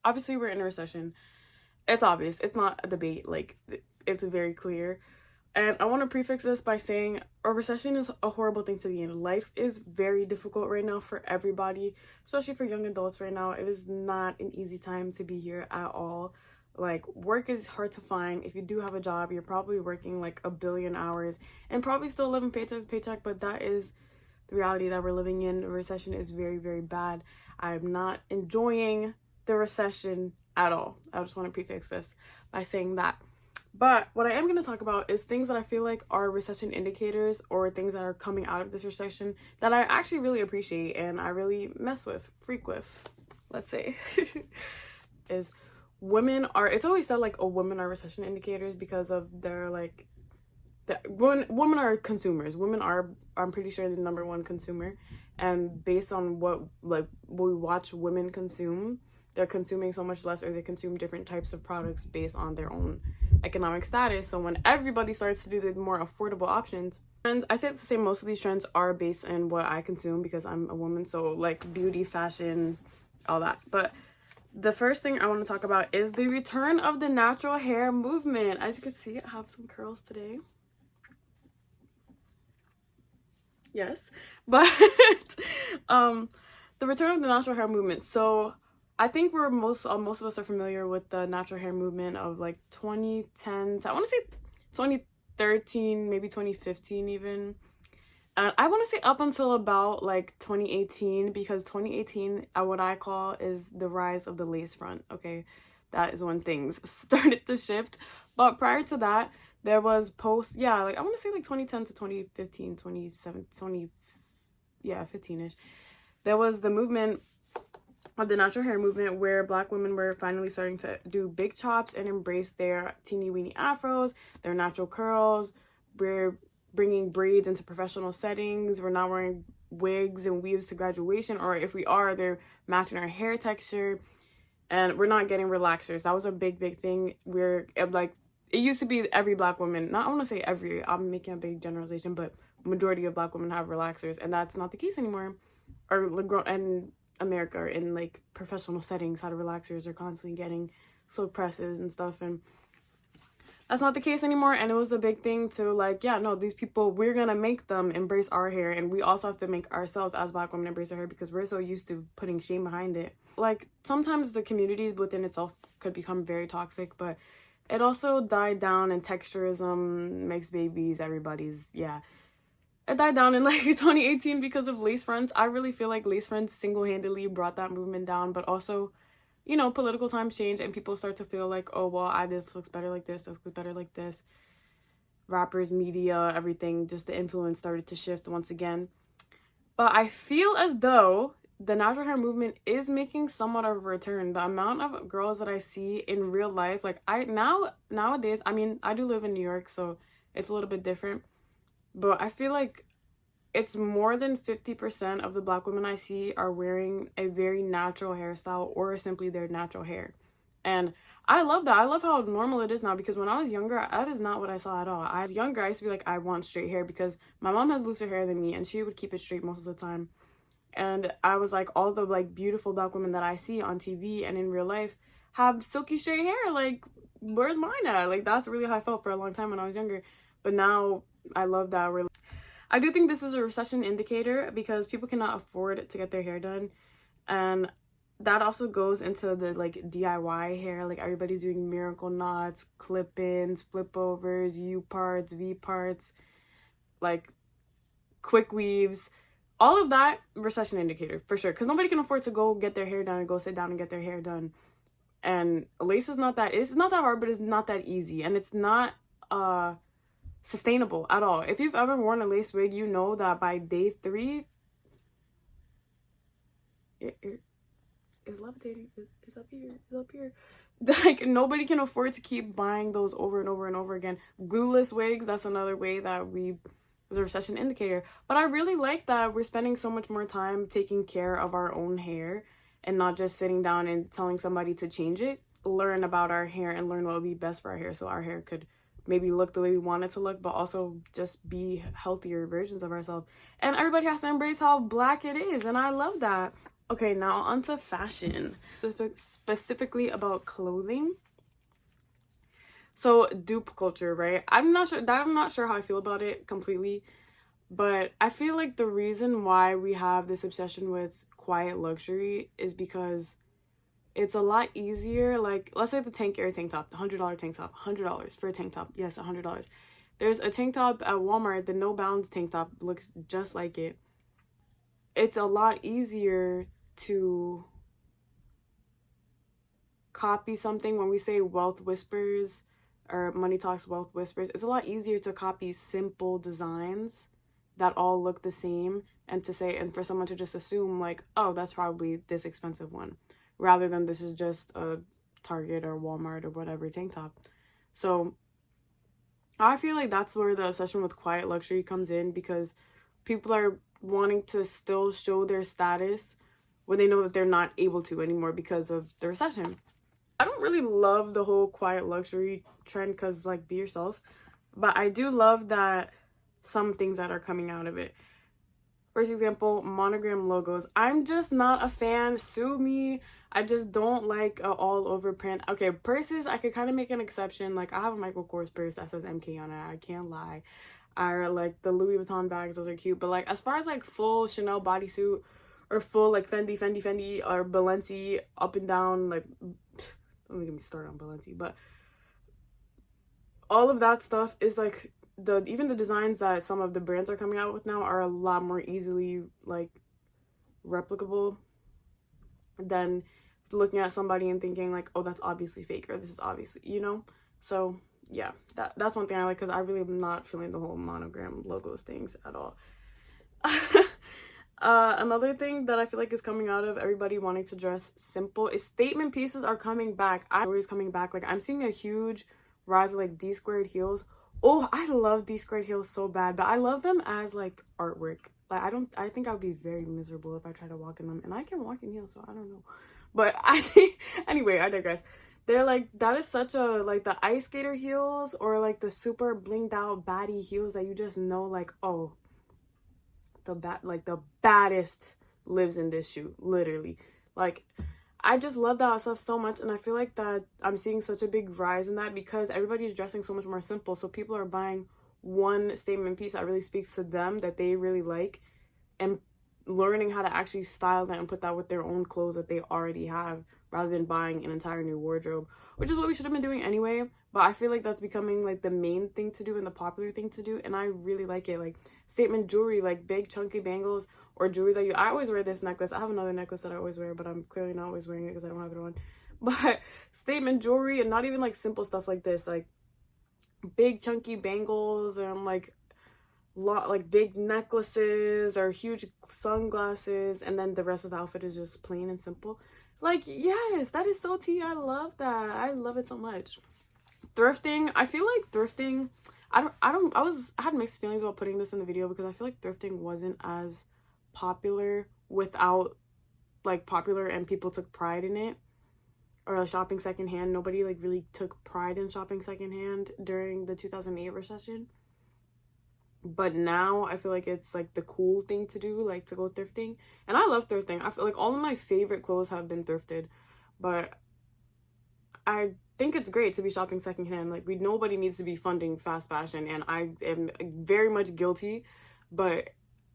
obviously we're in a recession. It's obvious. It's not a debate. Like, it's very clear. And I want to prefix this by saying a recession is a horrible thing to be in. Life is very difficult right now for everybody, especially for young adults right now. It is not an easy time to be here at all. Like, work is hard to find. If you do have a job, you're probably working like a billion hours and probably still living paycheck to paycheck, but that is the reality that we're living in. A recession is very, very bad. I'm not enjoying the recession at all. I just want to prefix this by saying that. But what I am going to talk about is things that I feel like are recession indicators or things that are coming out of this recession that I actually really appreciate and I really mess with, freak with, let's say, is women are, it's always said like, oh, women are recession indicators because of their like, women are consumers. Women are, I'm pretty sure, the number one consumer. And based on what we watch women consume, they're consuming so much less, or they consume different types of products based on their own economic status. So when everybody starts to do the more affordable options, and I say to say most of these trends are based on what I consume because I'm a woman, so like beauty, fashion, all that. But the first thing I want to talk about is the return of the natural hair movement. As you can see, I have some curls today. Yes, but the return of the natural hair movement. So I think we're most of us are familiar with the natural hair movement of like 2010 to, I want to say 2013, maybe 2015 even. I want to say up until about like 2018, because 2018, what I call is the rise of the lace front. Okay, that is when things started to shift. But prior to that, there was yeah, like I want to say like 2010 to 2015, 20 yeah, 15ish. There was the movement of the natural hair movement where Black women were finally starting to do big chops and embrace their teeny weeny afros, their natural curls. We're bringing braids into professional settings. We're not wearing wigs and weaves to graduation, or if we are, they're matching our hair texture, and we're not getting relaxers. That was a big thing. We're like, it used to be every Black woman, not I want to say every, I'm making a big generalization, but majority of Black women have relaxers, and that's not the case anymore. Or and America, or in like professional settings, how the relaxers are constantly getting silk presses and stuff, and that's not the case anymore. And it was a big thing to like, yeah, no, these people, we're gonna make them embrace our hair, and we also have to make ourselves as Black women embrace our hair because we're so used to putting shame behind it. Like, sometimes the community within itself could become very toxic, but it also died down in texturism, mixed babies, everybody's, yeah. It died down in like 2018 because of lace fronts. I really feel like lace fronts single-handedly brought that movement down, but also, you know, political times change and people start to feel like, oh, well, this looks better like this looks better like this. Rappers, media, everything, just the influence started to shift once again. But I feel as though the natural hair movement is making somewhat of a return. The amount of girls that I see in real life, like nowadays, I mean, I do live in New York, so it's a little bit different. But I feel like it's more than 50% of the Black women I see are wearing a very natural hairstyle or simply their natural hair. And I love that. I love how normal it is now, because when I was younger, that is not what I saw at all. I was younger, I used to be like, I want straight hair because my mom has looser hair than me and she would keep it straight most of the time. And I was like, all the like beautiful Black women that I see on TV and in real life have silky straight hair. Like, where's mine at? Like, that's really how I felt for a long time when I was younger. But now I love that. I do think this is a recession indicator because people cannot afford to get their hair done. And that also goes into the like DIY hair. Like, everybody's doing miracle knots, clip-ins, flip overs, U parts, V parts, like quick weaves. All of that, recession indicator for sure, because nobody can afford to go get their hair done and go sit down and get their hair done. And lace is not that, it's not that hard, but it's not that easy, and it's not sustainable at all. If you've ever worn a lace wig, you know that by day 3 it is levitating. It's up here. It's up here. Like, nobody can afford to keep buying those over and over and over again. Glueless wigs, that's another way that is a recession indicator. But I really like that we're spending so much more time taking care of our own hair and not just sitting down and telling somebody to change it. Learn about our hair and learn what would be best for our hair, so our hair could maybe look the way we want it to look, but also just be healthier versions of ourselves. And everybody has to embrace how Black it is, and I love that. Okay, now onto fashion, specifically about clothing. So dupe culture, right? I'm not sure how I feel about it completely, but I feel like the reason why we have this obsession with quiet luxury is because it's a lot easier. Like, let's say the tank air tank top, the $100 tank top, $100 for a tank top. Yes, $100. There's a tank top at Walmart, the No Bounds tank top looks just like it. It's a lot easier to copy something. When we say wealth whispers or money talks wealth whispers, it's a lot easier to copy simple designs that all look the same, and to say, and for someone to just assume like, oh, that's probably this expensive one, rather than this is just a Target or Walmart or whatever tank top. So I feel like that's where the obsession with quiet luxury comes in, because people are wanting to still show their status when they know that they're not able to anymore because of the recession. I don't really love the whole quiet luxury trend because, like, be yourself. But I do love that some things that are coming out of it. For example, monogram logos. I'm just not a fan. Sue me. I just don't like a all over print. Okay, purses, I could kind of make an exception. Like, I have a Michael Kors purse that says MK on it. I can't lie. I like the Louis Vuitton bags. Those are cute. But, like, as far as, like, full Chanel bodysuit or full, like, Fendi, or Balenci up and down, like, don't get me started on Balenci, but all of that stuff is like, even the designs that some of the brands are coming out with now are a lot more easily like replicable than looking at somebody and thinking like, oh, that's obviously fake, or this is obviously, so yeah, that's one thing I like, because I really am not feeling the whole monogram logos things at all. Another thing that I feel like is coming out of everybody wanting to dress simple is statement pieces are coming back. Jewelry's coming back. Like, I'm seeing a huge rise of like D squared heels. Oh, I love D squared heels so bad, but I love them as like artwork. Like, I think I would be very miserable if I tried to walk in them, and I can walk in heels, so I don't know. But I think, anyway, I digress. They're like, that is such a, like, the ice skater heels, or like the super blinged out baddie heels that you just know, like, oh, the baddest lives in this shoe, literally. Like, I just love that stuff so much, and I feel like that I'm seeing such a big rise in that because everybody's dressing so much more simple. So people are buying one statement piece that really speaks to them, that they really like, and learning how to actually style that and put that with their own clothes that they already have, rather than buying an entire new wardrobe, which is what we should have been doing anyway. But I feel like that's becoming like the main thing to do and the popular thing to do, and I really like it. Like, statement jewelry, like big chunky bangles, or jewelry that I always wear this necklace. I have another necklace that I always wear, but I'm clearly not always wearing it because I don't have it on. But statement jewelry, and not even like simple stuff like this, like big chunky bangles, and like big necklaces or huge sunglasses, and then the rest of the outfit is just plain and simple. Like, yes, that is so tea. I love that. I love it so much. Thrifting, I feel like thrifting, I had mixed feelings about putting this in the video, because I feel like thrifting wasn't as popular without, like, popular and people took pride in it, or shopping secondhand. Nobody like really took pride in shopping secondhand during the 2008 recession. But now I feel like it's like the cool thing to do, like to go thrifting. And I love thrifting. I feel like all of my favorite clothes have been thrifted. But I think it's great to be shopping secondhand. Like, nobody needs to be funding fast fashion, and I am very much guilty. But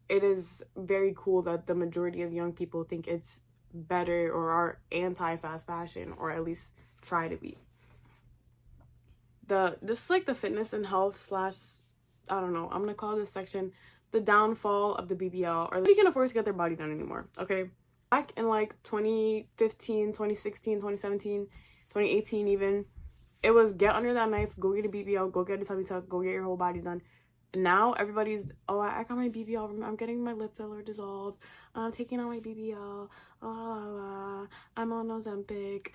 it is very cool that the majority of young people think it's better, or are anti-fast fashion, or at least try to be. This is like the fitness and health slash, I don't know, I'm gonna call this section the downfall of the BBL, or nobody can afford to get their body done anymore. Okay, back in like 2015, 2016, 2017, 2018 even, it was get under that knife, go get a BBL, go get a tummy tuck, go get your whole body done. And now everybody's, oh, I got my BBL, I'm getting my lip filler dissolved, I'm taking out my BBL, I'm on Ozempic.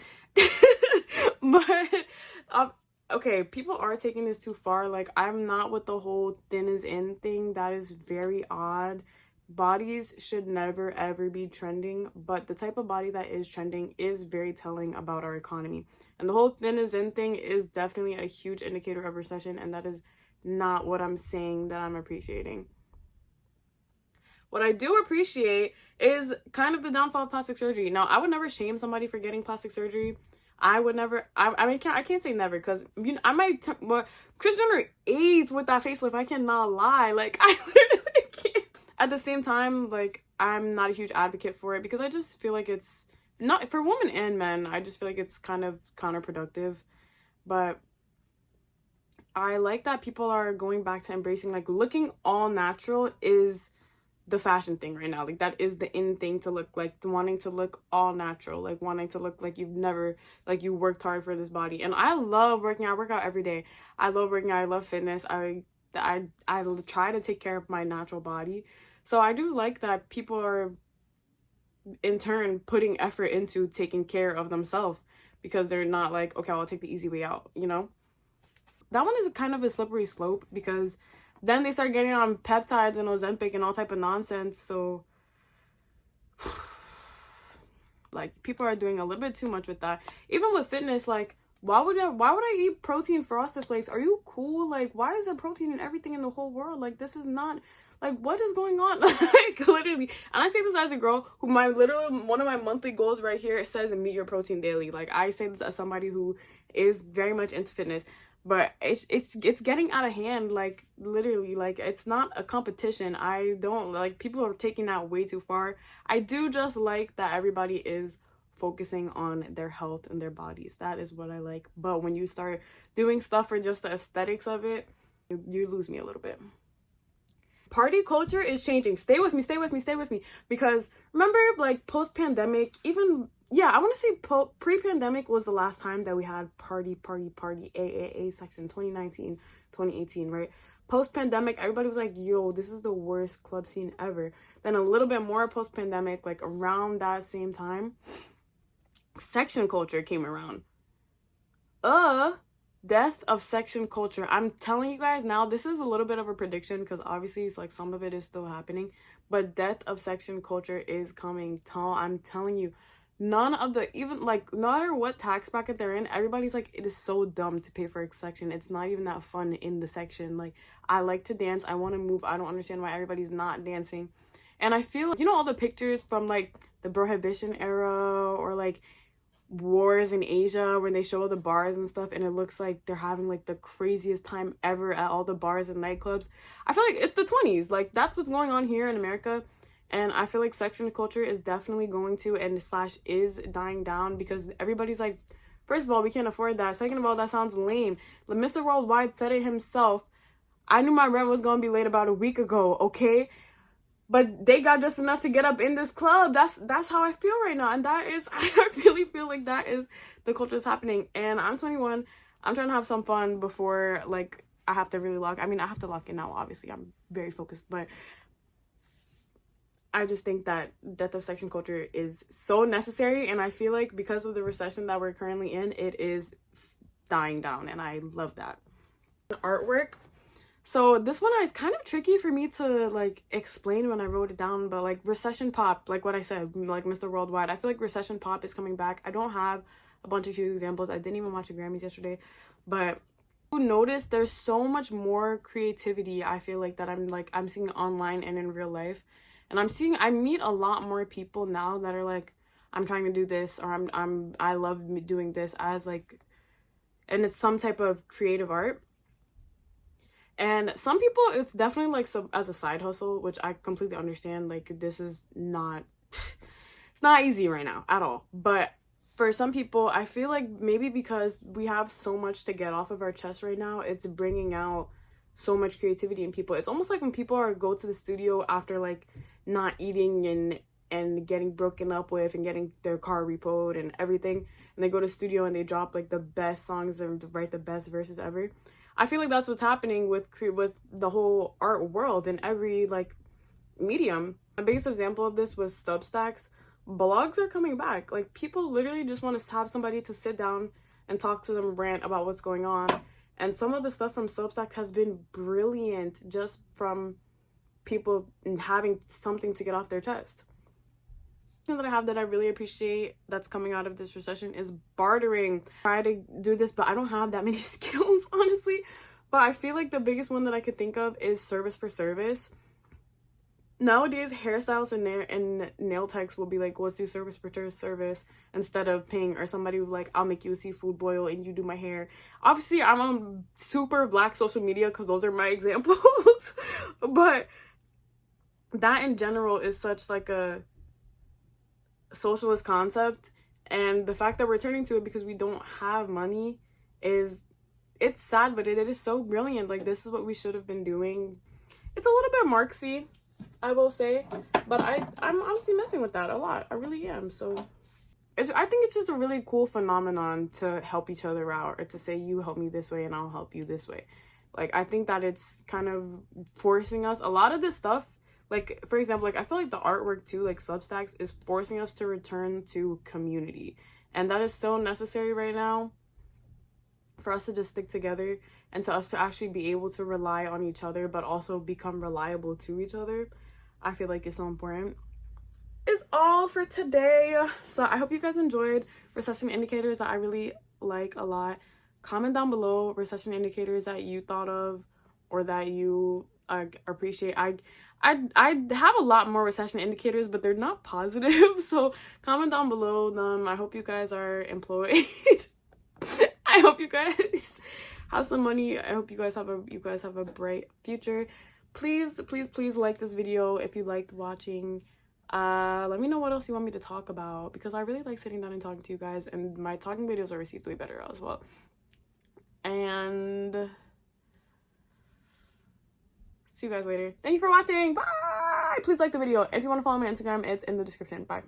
But okay, people are taking this too far. Like, I'm not with the whole thin is in thing. That is very odd. Bodies should never ever be trending, but the type of body that is trending is very telling about our economy. And the whole thin is in thing is definitely a huge indicator of recession, and that is not what I'm saying that I'm appreciating. What I do appreciate is kind of the downfall of plastic surgery. Now, I would never shame somebody for getting plastic surgery. I would never. I mean, I can't say never because I might. But Kris Jenner AIDS with that facelift. I cannot lie. Like I literally can't. At the same time, like I'm not a huge advocate for it because I just feel like it's not for women and men. I just feel like it's kind of counterproductive. But I like that people are going back to embracing like looking all natural is the fashion thing right now. Like that is the in thing to look like wanting to look all natural, like wanting to look like you've never like you worked hard for this body. And I love working out. I work out every day. I love working out. I love fitness. I try to take care of my natural body. So I do like that people are in turn putting effort into taking care of themselves because they're not like, okay, I'll take the easy way out, you know? That one is kind of a slippery slope because then they start getting on peptides and Ozempic and all type of nonsense. So like people are doing a little bit too much with that. Even with fitness, like why would I eat protein frosted flakes? Are you cool? Like why is there protein in everything in the whole world? Like this is not like what is going on? Like literally. And I say this as a girl who one of my monthly goals right here, it says meet your protein daily. Like I say this as somebody who is very much into fitness. But it's getting out of hand, like literally, like it's not a competition. I don't like people are taking that way too far. I do just like that everybody is focusing on their health and their bodies. That is what I like. But when you start doing stuff for just the aesthetics of it, you lose me a little bit. Party culture is changing. Stay with me, stay with me, stay with me. Because remember, like post-pandemic, even I want to say pre-pandemic was the last time that we had party, AAA section, 2019, 2018, right? Post-pandemic, everybody was like, yo, this is the worst club scene ever. Then a little bit more post-pandemic, like around that same time, section culture came around. Death of section culture. I'm telling you guys now, this is a little bit of a prediction because obviously it's like some of it is still happening. But death of section culture is coming. I'm telling you. None of the, even like, no matter what tax bracket they're in, everybody's like, it is so dumb to pay for a section. It's not even that fun in the section. Like, I like to dance. I want to move. I don't understand why everybody's not dancing. And I feel, you know, all the pictures from like the Prohibition era or like wars in Asia when they show the bars and stuff and it looks like they're having like the craziest time ever at all the bars and nightclubs. I feel like it's the 20s. Like, that's what's going on here in America. And I feel like section culture is definitely going to and / is dying down because everybody's like, first of all, we can't afford that. Second of all, that sounds lame. Mr. Worldwide said it himself. I knew my rent was going to be late about a week ago, okay? But they got just enough to get up in this club. That's how I feel right now. And that is, I really feel like that is the culture that's happening. And I'm 21. I'm trying to have some fun before, like, I have to really I have to lock in now, obviously. I'm very focused, but I just think that death of section culture is so necessary, and I feel like because of the recession that we're currently in, it is dying down, and I love that. Artwork. So this one is kind of tricky for me to like explain when I wrote it down, but like recession pop, like what I said, like Mr. Worldwide, I feel like recession pop is coming back. I don't have a bunch of huge examples. I didn't even watch the Grammys yesterday, but you notice there's so much more creativity, I feel like, that I'm seeing online and in real life. And I meet a lot more people now that are like, I'm trying to do this, or I love doing this as like, and it's some type of creative art. And some people, it's definitely like as a side hustle, which I completely understand. Like this is not, it's not easy right now at all. But for some people, I feel like maybe because we have so much to get off of our chest right now, it's bringing out so much creativity in people. It's almost like when people go to the studio after like not eating and getting broken up with and getting their car repoed and everything, and they go to the studio and they drop like the best songs and write the best verses ever. I feel like that's what's happening with the whole art world in every like medium. The biggest example of this was Substacks. Blogs are coming back. Like people literally just want to have somebody to sit down and talk to them, rant about what's going on. And some of the stuff from Substack has been brilliant just from people having something to get off their chest. Something that I have that I really appreciate that's coming out of this recession is bartering. I try to do this, but I don't have that many skills, honestly. But I feel like the biggest one that I could think of is service for service. nowadays hairstylists and nail techs will be like, let's do service for service instead of paying, or somebody will be like, I'll make you a seafood boil and you do my hair. Obviously I'm on super black social media because those are my examples. But that in general is such like a socialist concept, and the fact that we're turning to it because we don't have money is, it's sad, but it is so brilliant. Like, this is what we should have been doing. It's a little bit Marxy, I will say, but I'm honestly messing with that a lot. I really am. So I think it's just a really cool phenomenon to help each other out, or to say, you help me this way and I'll help you this way. Like, I think that it's kind of forcing us, a lot of this stuff, like, for example, like, I feel like the artwork too, like Substacks, is forcing us to return to community, and that is so necessary right now, for us to just stick together and to us to actually be able to rely on each other, but also become reliable to each other. I feel like it's so important. Is all for today. So I hope you guys enjoyed recession indicators that I really like a lot. Comment down below recession indicators that you thought of or that you appreciate. I have a lot more recession indicators, but they're not positive. So comment down below them. I hope you guys are employed. I hope you guys have some money. I hope you guys have a bright future. Please like this video if you liked watching. Let me know what else you want me to talk about, because I really like sitting down and talking to you guys, and my talking videos are received way better as well. And see you guys later. Thank you for watching. Bye. Please like the video. If you want to follow my Instagram, it's in the description. Bye.